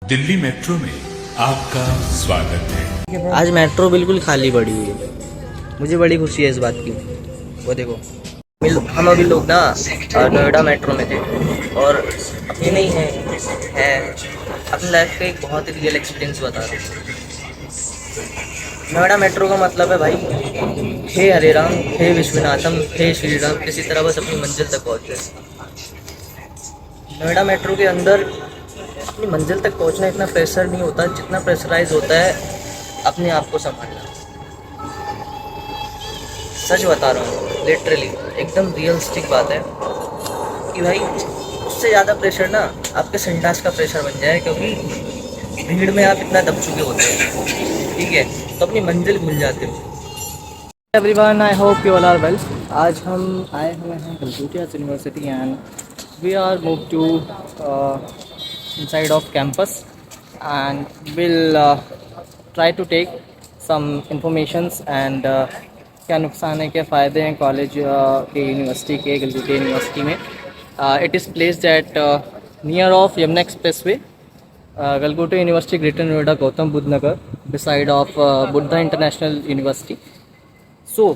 Delhi metro में आपका स्वागत है। आज मेट्रो बिल्कुल खाली पड़ी हुई है। मुझे बड़ी खुशी है इस बात की। वो देखो, हम अभी लोग ना नोएडा मेट्रो में थे और अपनी नहीं है अपनी लाइफ का एक बहुत ही रियल एक्सपीरियंस बता रहे हैं। नोएडा मेट्रो का मतलब है भाई, हे हरे राम, हे विश्वनाथम, हे श्री राम, किसी तरह बस अपनी मंजिल तक पहुँच गए। नोएडा मेट्रो के अंदर अपनी मंजिल तक पहुंचना इतना प्रेशर नहीं होता जितना प्रेशराइज होता है अपने आप को संभालना। सच बता रहा हूँ, लिटरली एकदम रियलिस्टिक बात है कि भाई उससे ज़्यादा प्रेशर ना आपके संडास का प्रेशर बन जाए, क्योंकि भीड़ में आप इतना दब चुके होते हैं, ठीक है, तो अपनी मंजिल भूल जाते हो। Everyone, I hope you all are well. आज हम आए हुए हैं Galgotia university and we are move to inside of campus and will try to take some informations and क्या नुकसान है, क्या फ़ायदे हैं कॉलेज के यूनिवर्सिटी के, गलगोटिया यूनिवर्सिटी में। It is placed at near of Yamuna express way, Galgotia university greater Noida Gautam Buddha Nagar, beside of Buddha International University. So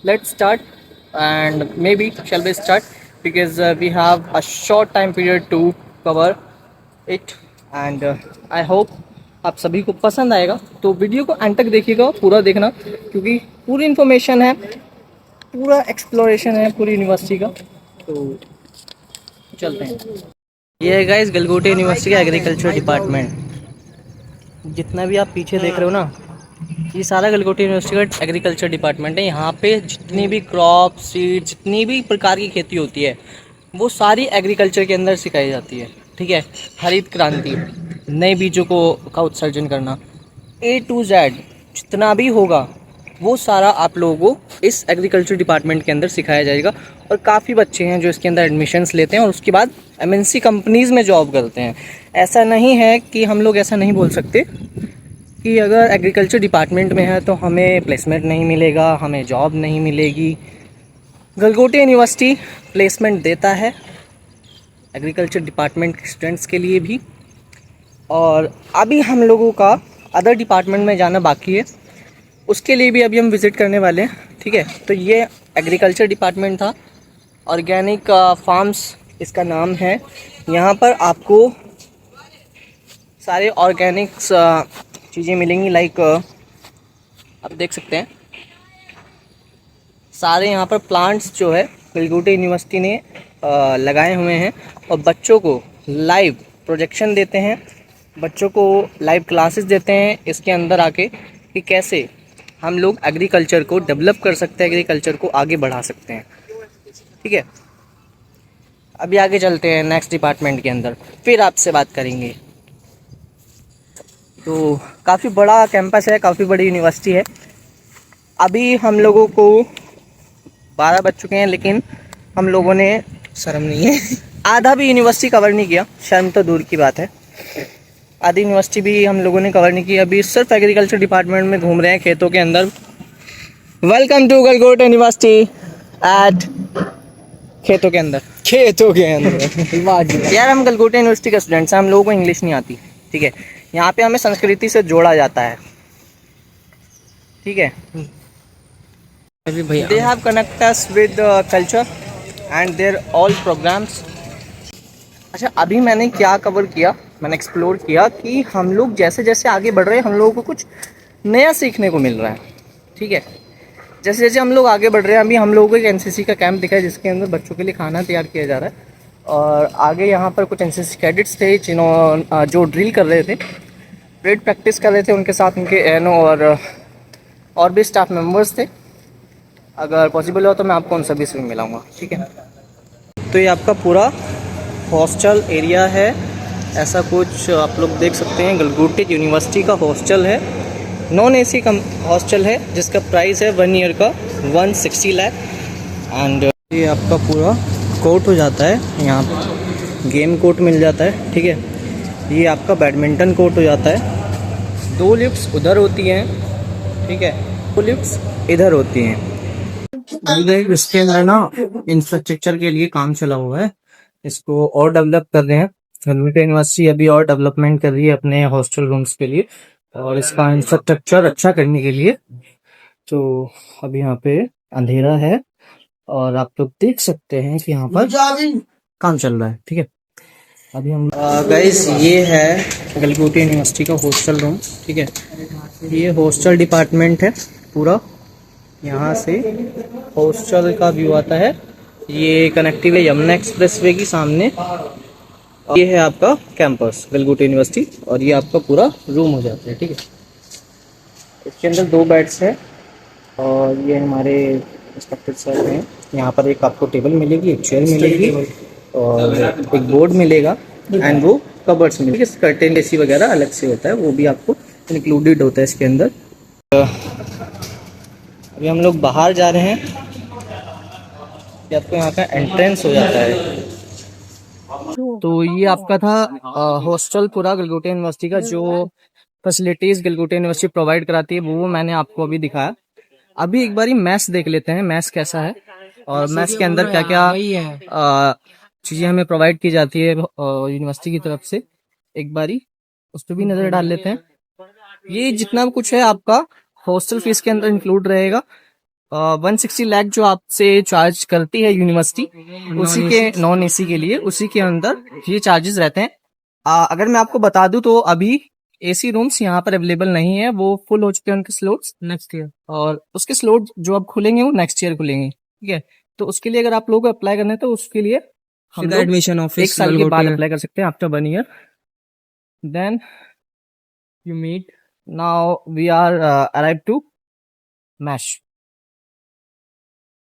let's start and maybe shall we start because we have a short time period to cover it and I hope आप सभी को पसंद आएगा। तो video को अंत तक देखिएगा, पूरा देखना, क्योंकि पूरी इन्फॉर्मेशन है, पूरा एक्सप्लोरेशन है पूरी यूनिवर्सिटी का। तो चलते हैं। ये है गाइस गलगोटिया यूनिवर्सिटी का एग्रीकल्चर डिपार्टमेंट। जितना भी आप पीछे देख रहे हो ना, ये सारा गलगोटिया यूनिवर्सिटी का एग्रीकल्चर डिपार्टमेंट है। यहाँ पे जितनी भी क्रॉप सीड, जितनी भी प्रकार की खेती होती है, वो सारी एग्रीकल्चर के अंदर सिखाई जाती है, ठीक है। हरित क्रांति, नए बीजों का उत्सर्जन करना, A to Z जितना भी होगा वो सारा आप लोगों को इस एग्रीकल्चर डिपार्टमेंट के अंदर सिखाया जाएगा। और काफ़ी बच्चे हैं जो इसके अंदर एडमिशन्स लेते हैं और उसके बाद MNC कंपनीज़ में जॉब करते हैं। ऐसा नहीं है कि हम लोग ऐसा नहीं बोल सकते कि अगर एग्रीकल्चर डिपार्टमेंट में है तो हमें प्लेसमेंट नहीं मिलेगा, हमें जॉब नहीं मिलेगी। गलगोटिया यूनिवर्सिटी प्लेसमेंट देता है एग्रीकल्चर डिपार्टमेंट के स्टूडेंट्स के लिए भी। और अभी हम लोगों का अदर डिपार्टमेंट में जाना बाकी है, उसके लिए भी अभी हम विज़िट करने वाले हैं, ठीक है। तो ये एग्रीकल्चर डिपार्टमेंट था, ऑर्गेनिक फार्म्स इसका नाम है। यहाँ पर आपको सारे ऑर्गेनिक्स चीज़ें मिलेंगी, लाइक आप देख सकते हैं सारे यहाँ पर प्लांट्स जो है गलगोटिया यूनिवर्सिटी ने लगाए हुए हैं और बच्चों को लाइव प्रोजेक्शन देते हैं, बच्चों को लाइव क्लासेस देते हैं इसके अंदर आके कि कैसे हम लोग एग्रीकल्चर को डेवलप कर सकते हैं, एग्रीकल्चर को आगे बढ़ा सकते हैं, ठीक है। अभी आगे चलते हैं नेक्स्ट डिपार्टमेंट के अंदर, फिर आपसे बात करेंगे। तो काफ़ी बड़ा कैंपस है, काफ़ी बड़ी यूनिवर्सिटी है। अभी हम लोगों को 12 बज चुके हैं, लेकिन हम लोगों ने, शर्म नहीं है, आधा भी यूनिवर्सिटी कवर नहीं किया। शर्म तो दूर की बात है, आधी यूनिवर्सिटी भी हम लोगों ने कवर नहीं की। अभी सिर्फ एग्रीकल्चर डिपार्टमेंट में घूम रहे हैं, खेतों के अंदर। Welcome to Galgotia university at खेतों के अंदर, खेतों के अंदर। यार हम गलगोटिया यूनिवर्सिटी के स्टूडेंट्स हैं, हम लोगों को इंग्लिश नहीं आती, ठीक है। यहाँ पे हमें संस्कृति से जोड़ा जाता है, ठीक है। They have connect us with culture and their all programs. अच्छा, अभी मैंने क्या कवर किया, मैंने एक्सप्लोर किया कि हम लोग जैसे जैसे आगे बढ़ रहे हैं हम लोगों को कुछ नया सीखने को मिल रहा है, ठीक है। जैसे जैसे हम लोग आगे बढ़ रहे हैं, अभी हम लोगों को एक NCC का कैंप दिखा है जिसके अंदर बच्चों के लिए खाना तैयार किया जा रहा है। और आगे यहाँ पर कुछ NCC कैडेट्स थे जिन्होंने जो ड्रिल कर रहे थे, परेड प्रैक्टिस कर रहे थे, उनके साथ उनके एनो और भी स्टाफ मेम्बर्स थे। अगर पॉसिबल हो तो मैं आपको उन सभी से मिलाऊंगा, ठीक है। तो ये आपका पूरा हॉस्टल एरिया है, ऐसा कुछ आप लोग देख सकते हैं। गलगोटिया यूनिवर्सिटी का हॉस्टल है, नॉन AC का हॉस्टल है, जिसका प्राइस है 1 ईयर का 160 लाख। एंड ये आपका पूरा कोर्ट हो जाता है, यहाँ गेम कोर्ट मिल जाता है, ठीक है। ये आपका बैडमिंटन कोर्ट हो जाता है। 2 लिफ्ट्स उधर होती हैं, ठीक है, 2 लिफ्ट्स इधर होती हैं। इसके अंदर ना इंफ्रास्ट्रक्चर के लिए काम चला हुआ है, इसको और डेवलप कर रहे हैं। गलगोटिया यूनिवर्सिटी अभी और डेवलपमेंट कर रही है अपने हॉस्टल रूम्स के लिए और इसका इंफ्रास्ट्रक्चर अच्छा करने के लिए। तो अभी यहाँ पे अंधेरा है और आप लोग देख सकते हैं कि यहाँ पर काम चल रहा है। ठीक है, अभी हम गाइस ये है गलगोटिया यूनिवर्सिटी का हॉस्टल रूम। ठीक है, ये हॉस्टल डिपार्टमेंट है पूरा। यहाँ से हॉस्टल का व्यू आता है। ये कनेक्टिव है यमुना एक्सप्रेसवे की सामने। ये है आपका कैंपस गलगोटिया यूनिवर्सिटी और ये आपका पूरा रूम हो जाता है। ठीक है, इसके अंदर 2 बेड्स है और ये हमारे इंस्पेक्टर सर हैं। यहाँ पर एक आपको टेबल मिलेगी, एक चेयर मिलेगी और एक बोर्ड मिलेगा एंड वो कबर्ड्स मिलेगी। कर्टेन एसी वगैरह अलग से होता है, वो भी आपको इंक्लूडेड होता है इसके अंदर। अभी हम लोग बाहर जा रहे हैं। ये आपको यहाँ का एंट्रेंस हो जाता है। तो ये आपका था हॉस्टल पूरा गलगोटिया यूनिवर्सिटी का। जो फैसिलिटीज गलगोटिया यूनिवर्सिटी प्रोवाइड कराती है वो मैंने आपको अभी दिखाया। अभी एक बारी मैथ्स देख लेते हैं, मैथ्स कैसा है और मैथ्स के अंदर क्या क्या चीजें हमें प्रोवाइड की जाती है यूनिवर्सिटी की तरफ से। एक बारी उस पर भी नजर डाल लेते हैं। ये जितना कुछ है आपका हॉस्टल फीस के अंदर इंक्लूड रहेगा। 160 लाख जो आपसे चार्ज करती है यूनिवर्सिटी, उसी के नॉन एसी के लिए उसी के अंदर ये चार्जेस रहते हैं। अगर मैं आपको बता दूं तो अभी एसी रूम्स यहाँ पर अवेलेबल नहीं है, वो फुल हो चुके हैं उनके स्लॉट्स नेक्स्ट ईयर। और उसके स्लॉट जो अब खुलेंगे वो नेक्स्ट ईयर खुलेंगे। ठीक है, तो उसके लिए अगर आप लोगों को अप्लाई करना है तो उसके लिए हम लोग एडमिशन ऑफिस 1 साल के बाद अप्लाई कर सकते हैं, after 1 year. Then you meet now we are arrive to mess.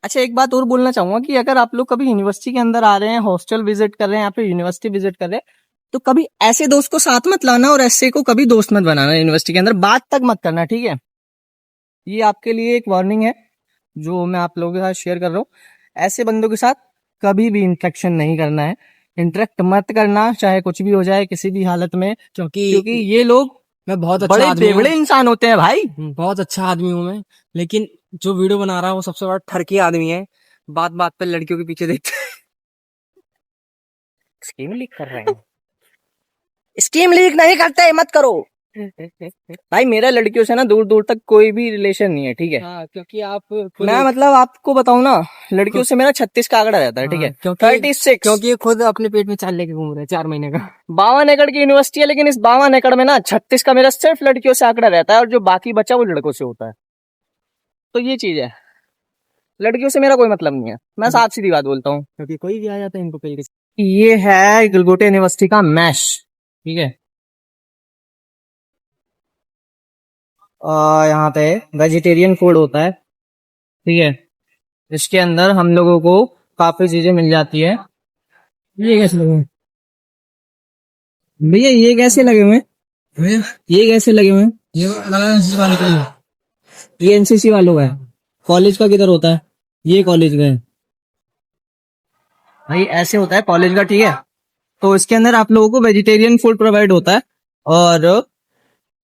अच्छा, एक बात और बोलना चाहूंगा कि अगर आप लोग कभी यूनिवर्सिटी के अंदर आ रहे हैं, हॉस्टल विजिट कर रहे हैं या फिर यूनिवर्सिटी विजिट कर रहे हैं, तो कभी ऐसे दोस्त को साथ मत लाना और ऐसे को कभी दोस्त मत बनाना। यूनिवर्सिटी के अंदर बात तक मत करना। ठीक है, ये आपके लिए एक वार्निंग है जो मैं आप लोगों के साथ शेयर कर रहा हूँ। ऐसे बंदों के साथ कभी भी इंटरेक्शन नहीं करना है, इंटरेक्ट मत करना चाहे कुछ भी हो जाए किसी भी हालत में, क्योंकि ये लोग मैं बहुत अच्छा बड़े आदमी बेवड़े इंसान होते हैं भाई। बहुत अच्छा आदमी हूँ मैं, लेकिन जो वीडियो बना रहा है वो सबसे बड़ा ठरकी आदमी है। बात बात पे लड़कियों के पीछे देखते हैं। स्कीम लीक कर रहे हैं। स्कीम लीक नहीं करते, मत करो भाई। मेरा लड़कियों से ना दूर दूर तक कोई भी रिलेशन नहीं है। ठीक है, हाँ, क्योंकि आप मैं मतलब आपको बताऊं ना, लड़कियों से मेरा 36 का आंकड़ा रहता है। ठीक है, क्योंकि 36, क्योंकि ये खुद अपने पेट में चाल लेके घूम रहे हैं 4 महीने का। 52 एकड़ की यूनिवर्सिटी है, लेकिन इस 52 एकड़ में ना 36 का मेरा सिर्फ लड़कियों से आंकड़ा रहता है और जो बाकी बचा वो लड़कों से होता है। तो ये चीज है, लड़कियों से मेरा कोई मतलब नहीं है, मैं साफ सीधी बात बोलता हूँ। क्योंकि कोई भी आ जाता है इनको कहीं ये है गलगोटिया यूनिवर्सिटी का मैश। ठीक है, यहाँ पे वेजिटेरियन फूड होता है। ठीक है, इसके अंदर हम लोगों को काफी चीजें मिल जाती है। ये कैसे लगे भैया, ये कैसे लगे हुए हैं? ये कैसे लगे हुए हैं? ये एनसीसी वालों का है। कॉलेज का किधर होता है? ये कॉलेज का है भाई, ऐसे होता है कॉलेज का। ठीक है, तो इसके अंदर आप लोगों को वेजिटेरियन फूड प्रोवाइड होता है और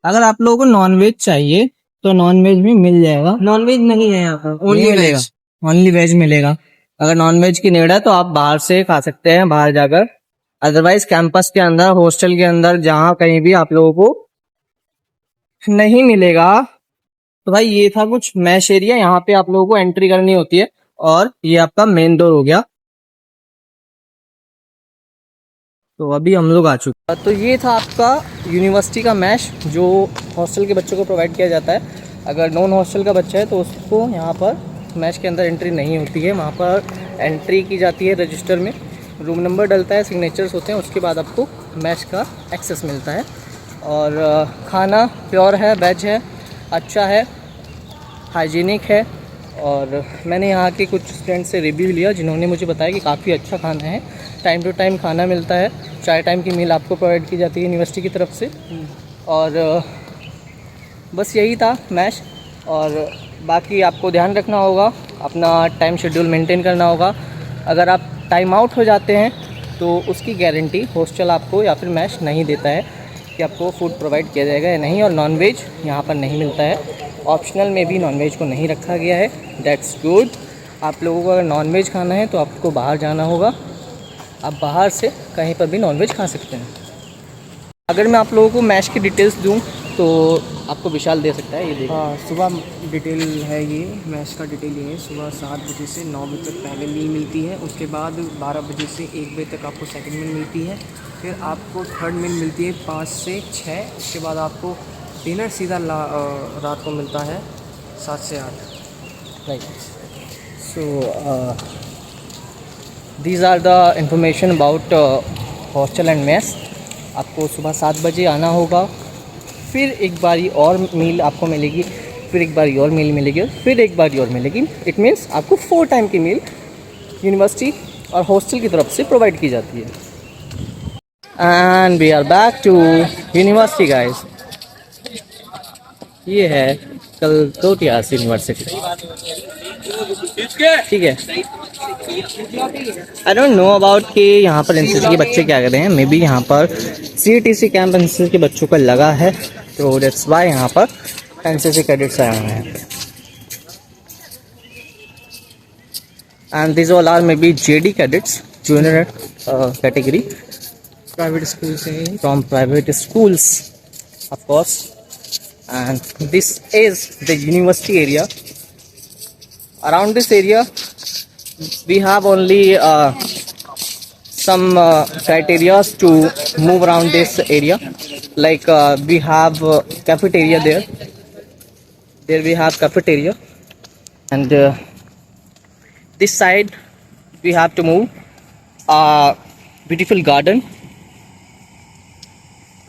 अगर आप लोगों को नॉनवेज चाहिए तो नॉनवेज भी मिल जाएगा। नॉनवेज नहीं है यहाँ पर, ओनली वेज, ओनली वेज मिलेगा। अगर नॉनवेज की नीड है तो आप बाहर से खा सकते हैं, बाहर जाकर। अदरवाइज कैंपस के अंदर, हॉस्टल के अंदर जहाँ कहीं भी आप लोगों को नहीं मिलेगा। तो भाई ये था कुछ मैश एरिया, यहाँ पे आप लोगों को एंट्री करनी होती है और ये आपका मेन डोर हो गया। तो अभी हम लोग आ चुके। तो ये था आपका यूनिवर्सिटी का मैश जो हॉस्टल के बच्चों को प्रोवाइड किया जाता है। अगर नॉन हॉस्टल का बच्चा है तो उसको यहाँ पर मैश के अंदर एंट्री नहीं होती है। वहाँ पर एंट्री की जाती है रजिस्टर में, रूम नंबर डलता है, सिग्नेचर्स होते हैं, उसके बाद आपको मैश का एक्सेस मिलता है। और खाना प्योर है, वेज है, अच्छा है, हाइजीनिक है। और मैंने यहाँ के कुछ स्टूडेंट से रिव्यू लिया जिन्होंने मुझे बताया कि काफ़ी अच्छा खाना है, टाइम टू टाइम खाना मिलता है, 4 टाइम की मील आपको प्रोवाइड की जाती है यूनिवर्सिटी की तरफ से। और बस यही था मैश। और बाकी आपको ध्यान रखना होगा, अपना टाइम शेड्यूल मेंटेन करना होगा। अगर आप टाइम आउट हो जाते हैं तो उसकी गारंटी हॉस्टल आपको या फिर मैश नहीं देता है कि आपको फूड प्रोवाइड किया जाएगा या नहीं। और नॉनवेज यहाँ पर नहीं मिलता है, ऑप्शनल में भी नॉनवेज को नहीं रखा गया है। That's good. आप लोगों को अगर नॉनवेज खाना है तो आपको बाहर जाना होगा आप बाहर से कहीं पर भी नॉनवेज खा सकते हैं। अगर मैं आप लोगों को मैच की डिटेल्स दूं तो आपको विशाल दे सकता है, ये देखिए। हाँ, सुबह डिटेल है ये, मैच का डिटेल ये है। सुबह 7 बजे से 9 बजे तक पहले मील मिलती है, उसके बाद 12 बजे से 1 बजे तक आपको सेकंड मील मिलती है, फिर आपको थर्ड मील मिलती है 5 से 6, उसके बाद आपको डिनर सीधा रात को मिलता है 7 से 8। Right. So these are the information about hostel and mess. आपको सुबह 7 बजे आना होगा, फिर एक बारी और मील आपको मिलेगी, फिर एक बारी और मील मिलेगी, फिर एक बारी और मिलेगी। इट मीन्स आपको 4 टाइम की मील यूनिवर्सिटी और हॉस्टल की तरफ से प्रोवाइड की जाती है। And we are back to university guys. ये है कलकत्ता यूनिवर्सिटी, ठीक है। आई डोंट नो अबाउट कि यहाँ पर एनसीसी के बच्चे क्या कर रहे हैं। मे बी यहाँ पर सीटीसी कैंप एनसीसी के बच्चों का लगा है, तो दैट्स वाई यहाँ पर एनसीसी कैडेट्स आए हुए हैं। And this all are may be JD cadets, junior category, private school से ही। from private schools, of course. And this is the university area. Around this area we have only some criteria to move around this area, like we have cafeteria there we have cafeteria, and this side we have to move a beautiful garden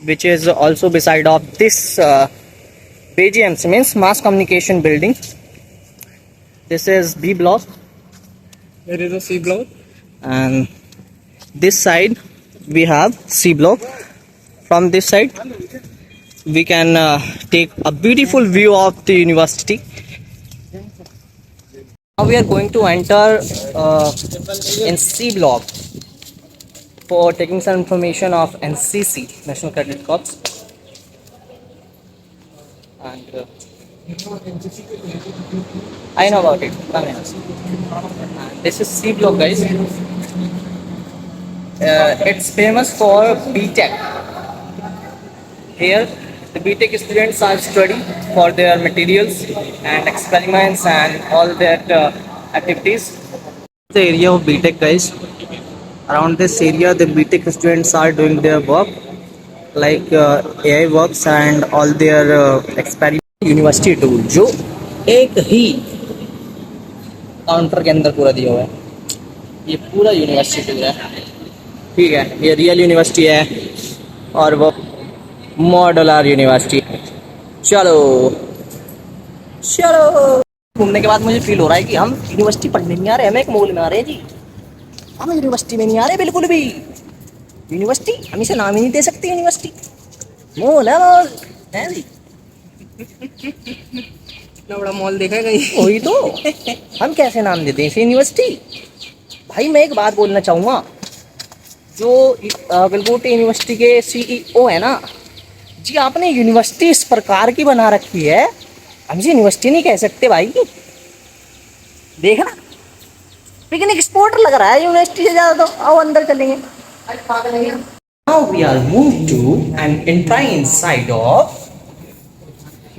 which is also beside of this BGMC, means mass communication building. This is B block, There is a C block. and this side we have C block. From this side we can take a beautiful view of the university. Now we are going to enter in C block for taking some information of NCC, National Cadet Corps. And I know about it. Come here. And this is C block, guys. It's famous for BTech. Here, the BTech students are studying for their materials and experiments and all that activities. The area of BTech, guys. Around this area, the BTech students are doing their work, like AI works and all their experiment. University tour जो एक ही counter के अंदर पूरा दिया हुआ है, ये पूरा यूनिवर्सिटी टूर है, ठीक है। ये रियल यूनिवर्सिटी है और वो मॉडुलर यूनिवर्सिटी। चलो चलो, घूमने के बाद मुझे फील हो रहा है कि हम यूनिवर्सिटी पढ़ने नहीं आ रहे, हम एक मॉल में आ रहे हैं जी। हम यूनिवर्सिटी में नहीं आ रहे बिल्कुल भी। यूनिवर्सिटी हम इसे नाम ही नहीं दे सकते, यूनिवर्सिटी मॉल है, मॉल है जी। इतना बड़ा मॉल देखा है कहीं? वही तो, हम कैसे नाम देते हैं इसे यूनिवर्सिटी। भाई मैं एक बात बोलना चाहूँगा, जो गलगोटे यूनिवर्सिटी के CEO है ना जी, आपने यूनिवर्सिटी इस प्रकार की बना रखी है, हम इसे यूनिवर्सिटी नहीं कह सकते भाई। देखना पिकनिक स्पॉट लग रहा है यूनिवर्सिटी से ज़्यादा, तो आओ अंदर चलेंगे। Now we are moved to and entering inside of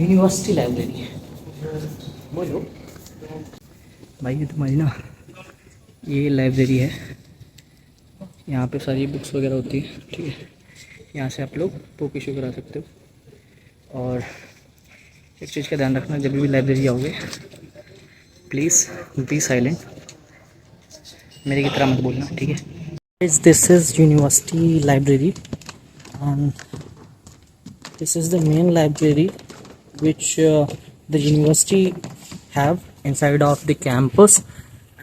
university library. बोलो भाई, ये तुम्हारी ना ये लाइब्रेरी है, यहाँ पे सारी बुक्स वगैरह होती है, ठीक है। यहाँ से आप लोग बुक इशू करा सकते हो। और एक चीज़ का ध्यान रखना, जब भी लाइब्रेरी आओगे प्लीज़ बी साइलेंट, मेरे की तरह मत बोलना, ठीक है। This is university library and this is the main library which the university have inside of the campus,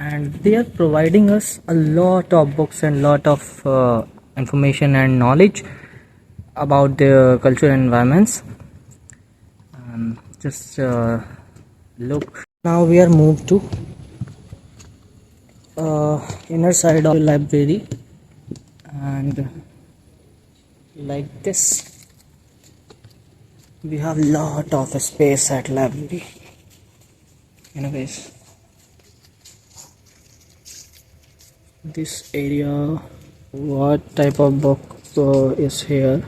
and they are providing us a lot of books and lot of information and knowledge about the cultural environments. Just look, now we are moved to inner side of the library, and like this we have lot of space at library. Anyways, this area what type of book is here.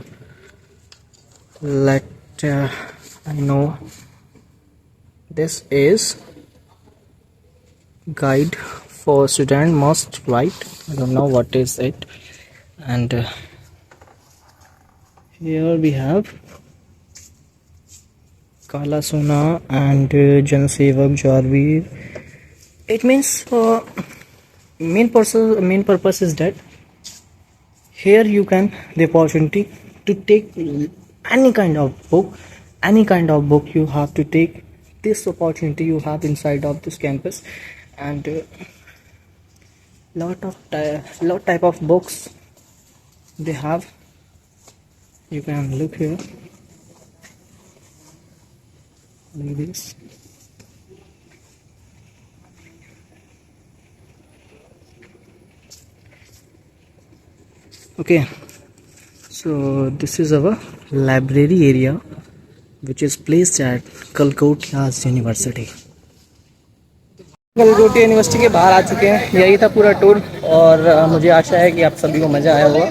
Let I know. This is guide for student must write. I don't know what is it. And here we have Kala Sona and Jan Sevak Jarveer. It means main purpose is that here you can the opportunity to take any kind of book you have to take. This opportunity you have inside of this campus, and lot type of books they have. You can look here like this. Okay, so this is our library area which is placed at Calcutta University. Galgotia university के बाहर आ चुके हैं। यही था पूरा tour, और मुझे आशा है कि आप सभी को मज़ा आया होगा।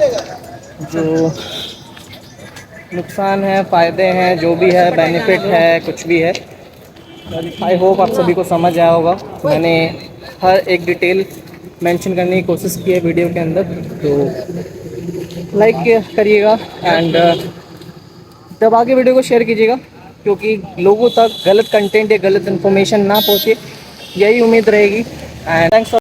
जो नुकसान है, फ़ायदे हैं, जो भी है, बेनिफिट है, कुछ भी है, आई होप आप सभी को समझ आया होगा। मैंने हर एक डिटेल मेंशन करने की कोशिश की है वीडियो के अंदर, तो लाइक करिएगा एंड तब आगे वीडियो को शेयर कीजिएगा, क्योंकि लोगों तक गलत कंटेंट या गलत इन्फॉर्मेशन ना पहुँचे, यही उम्मीद रहेगी। And thanks.